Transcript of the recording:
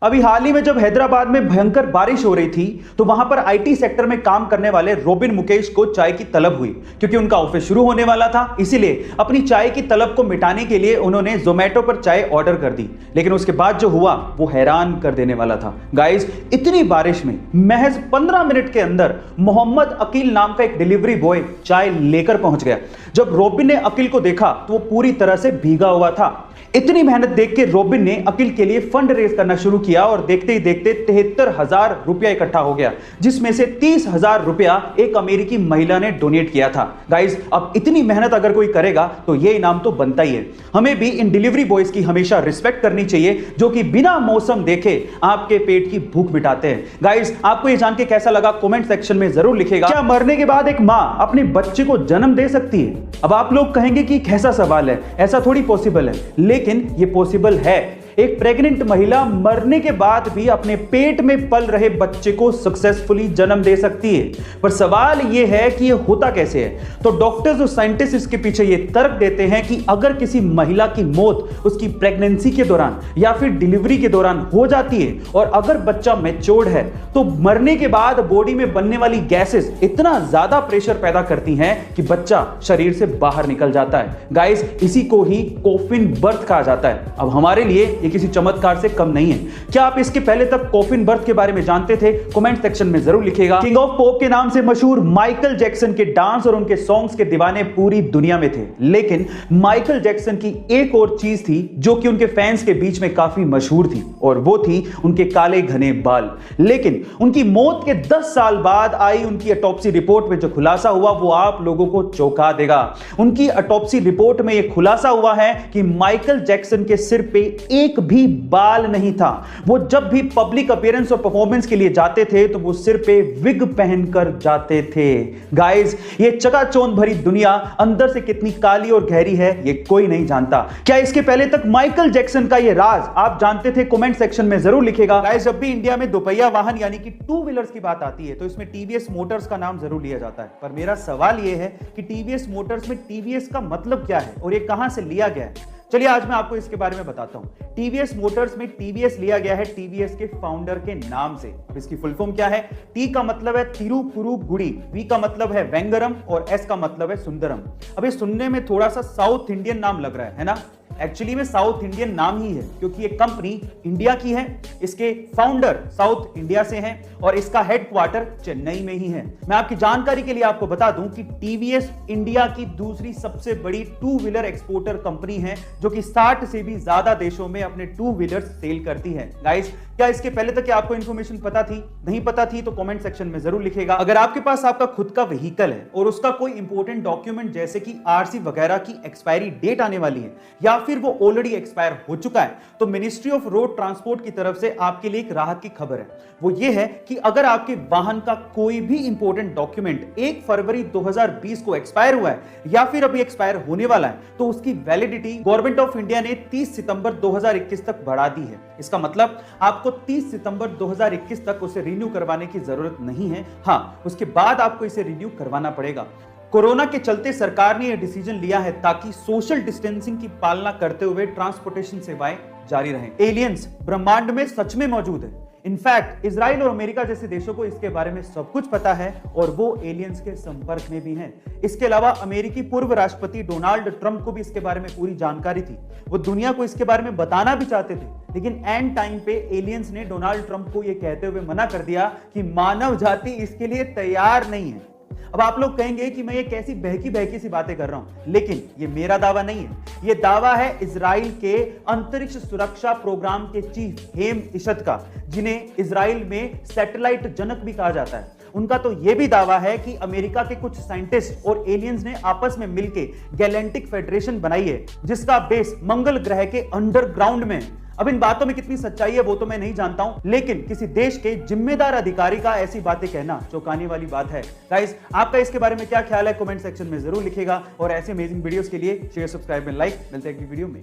अभी हाल ही में जब हैदराबाद में भयंकर बारिश हो रही थी तो वहां पर आईटी सेक्टर में काम करने वाले रोबिन मुकेश को चाय की तलब हुई क्योंकि उनका ऑफिस शुरू होने वाला था। इसीलिए अपनी चाय की तलब को मिटाने के लिए उन्होंने जोमेटो पर चाय ऑर्डर कर दी। लेकिन उसके बाद जो हुआ वो हैरान कर देने वाला था। गाइस, इतनी बारिश में महज 15 मिनट के अंदर मोहम्मद अकील नाम का एक डिलीवरी बॉय चाय लेकर पहुंच गया। जब रोबिन ने अकील को देखा तो वो पूरी तरह से भीगा हुआ था। इतनी मेहनत देख के रोबिन ने अकील के लिए फंड रेज करना शुरू किया और देखते ही देखते 73,000 रुपया इकट्ठा हो गया, जिसमें से 30,000 रुपया एक अमेरिकी महिला ने डोनेट किया था। गाइस, अब इतनी मेहनत अगर कोई करेगा तो ये इनाम तो बनता ही है। हमें भी इन डिलीवरी बॉयज की हमेशा रिस्पेक्ट करनी चाहिए जो कि बिना मौसम देखे आपके पेट की भूख मिटाते हैं। गाइस, आपको ये जान के कैसा लगा कमेंट सेक्शन में जरूर लिखिएगा। क्या मरने के बाद एक मां अपने बच्चे को जन्म दे सकती है? अब आप लोग कहेंगे कि कैसा सवाल है, ऐसा थोड़ी पॉसिबल है, लेकिन ये पॉसिबल है। एक प्रेग्नेंट महिला मरने के बाद भी अपने पेट में पल रहे बच्चे को सक्सेसफुली जन्म दे सकती है। पर सवाल यह है कि यह होता कैसे है? तो डॉक्टर्स और साइंटिस्ट इसके पीछे यह तर्क देते हैं कि अगर किसी महिला की मौत उसकी प्रेगनेंसी के दौरान या फिर डिलीवरी के दौरान हो जाती है और अगर बच्चा मैच्योर्ड है तो मरने के बाद बॉडी में बनने वाली गैसेस इतना ज्यादा प्रेशर पैदा करती हैं कि बच्चा शरीर से बाहर निकल जाता है। गाइस, इसी को ही कॉफिन बर्थ कहा जाता है। अब हमारे लिए ये किसी चमत्कार से कम नहीं है। क्या आप इसके पहले तक कॉफिन बर्थ के बारे में जानते थे? कमेंट सेक्शन में जरूर लिखिएगा। किंग ऑफ पॉप के नाम से मशहूर माइकल जैक्सन के डांस और उनके सॉन्ग्स के दीवाने पूरी दुनिया में थे, लेकिन माइकल जैक्सन की एक और चीज थी जो कि उनके फैंस के बीच में काफी मशहूर थी, और वो थी उनके काले घने बाल। लेकिन उनकी मौत के 10 साल बाद आई उनकी ऑटोप्सी रिपोर्ट में जो खुलासा हुआ वो आप लोगों को चौंका देगा। उनकी ऑटोप्सी रिपोर्ट में यह खुलासा हुआ है कि माइकल जैक्सन के सिर पे एक भी बाल नहीं था। वो जब भी पब्लिक अपीयरेंस और परफॉर्मेंस के लिए जाते थे तो वो सिर पे विग पहनकर जाते थे। गाइस, ये चकाचौंध भरी दुनिया अंदर से कितनी काली और गहरी है ये कोई नहीं जानता। क्या इसके पहले तक माइकल जैक्सन का ये राज आप जानते थे? कमेंट सेक्शन में जरूर लिखेगा। गाइस, जब भी इंडिया में दोपहिया वाहन यानी कि टू व्हीलर्स की बात आती है तो इसमें टीवीएस मोटर्स का नाम जरूर लिया जाता है। पर मेरा सवाल ये है कि टीवीएस मोटर्स में टीवीएस का मतलब क्या है और ये कहां से लिया गया है? चलिए आज मैं आपको इसके बारे में बताता हूं। टीवीएस मोटर्स में टीवीएस लिया गया है टीवीएस के फाउंडर के नाम से। अब इसकी फुल फॉर्म क्या है? टी का मतलब है तिरुपुरुगुडी, वी का मतलब है वेंगरम और एस का मतलब है सुंदरम। अब ये सुनने में थोड़ा सा साउथ इंडियन नाम लग रहा है ना? एक्चुअली में साउथ इंडियन नाम ही है क्योंकि ये कंपनी इंडिया की है, इसके फाउंडर साउथ इंडिया से हैं और इसका हेडक्वार्टर चेन्नई में ही है। मैं आपकी जानकारी के लिए आपको बता दूं कि टीवीएस इंडिया की दूसरी सबसे बड़ी टू व्हीलर एक्सपोर्टर कंपनी है जो कि 60 से भी ज्यादा देशों में अपने टू व्हीलर सेल करती है। गाइस, क्या इसके पहले तक आपको इंफॉर्मेशन पता थी? नहीं पता थी तो कमेंट सेक्शन में जरूर लिखेगा। अगर आपके पास आपका खुद का व्हीकल है और उसका कोई इंपॉर्टेंट डॉक्यूमेंट जैसे कि आरसी वगैरह की एक्सपायरी डेट आने वाली है या फिर वो ऑलरेडी एक्सपायर हो चुका है तो मिनिस्ट्री ऑफ रोड ट्रांसपोर्ट की तरफ से आपके लिए एक राहत की खबर है। वो ये है कि अगर आपके वाहन का कोई भी इंपॉर्टेंट डॉक्यूमेंट 1 फरवरी 2020 को एक्सपायर हुआ है या फिर अभी एक्सपायर होने वाला है तो उसकी वैलिडिटी गवर्नमेंट ऑफ इंडिया ने 30 सितंबर 2021 तक बढ़ा दी है। इसका मतलब आपको 30 सितंबर 2021 तक उसे रिन्यू करवाने की जरूरत नहीं है। हाँ, उसके बाद आपको इसे रिन्यू करवाना पड़ेगा। कोरोना के चलते सरकार ने यह डिसीजन लिया है ताकि सोशल डिस्टेंसिंग की पालना करते हुए ट्रांसपोर्टेशन सेवाएं जारी रहें। एलियंस ब्रह्मांड में सच में मौजूद है। इनफैक्ट इजराइल और अमेरिका जैसे देशों को इसके बारे में सब कुछ पता है और वो एलियंस के संपर्क में भी हैं। इसके अलावा अमेरिकी पूर्व राष्ट्रपति डोनाल्ड ट्रंप को भी इसके बारे में पूरी जानकारी थी। वो दुनिया को इसके बारे में बताना भी चाहते थे, लेकिन एंड टाइम पे एलियंस ने डोनाल्ड ट्रंप को यह कहते हुए मना कर दिया कि मानव जाति इसके लिए तैयार नहीं है। अब आप लोग कहेंगे कि मैं ये कैसी बहकी बहकी सी बातें कर रहा हूं, लेकिन ये मेरा दावा नहीं है। ये दावा है इजराइल के अंतरिक्ष सुरक्षा प्रोग्राम के चीफ हेम इशत का, जिन्हें इजराइल में सैटेलाइट जनक भी कहा जाता है। उनका तो यह भी दावा है कि अमेरिका के कुछ साइंटिस्ट और एलियंस ने आपस में मिलकर गैलेक्टिक फेडरेशन बनाई है जिसका बेस मंगल ग्रह के अंडरग्राउंड में। अब इन बातों में कितनी सच्चाई है वो तो मैं नहीं जानता हूं, लेकिन किसी देश के जिम्मेदार अधिकारी का ऐसी बातें कहना चौंकाने वाली बात है। गाइस, आपका इसके बारे में क्या ख्याल है? कमेंट सेक्शन में जरूर लिखेगा और ऐसे अमेजिंग वीडियोस के लिए शेयर, सब्सक्राइब एंड लाइक। मिलते हैं अगली वीडियो में।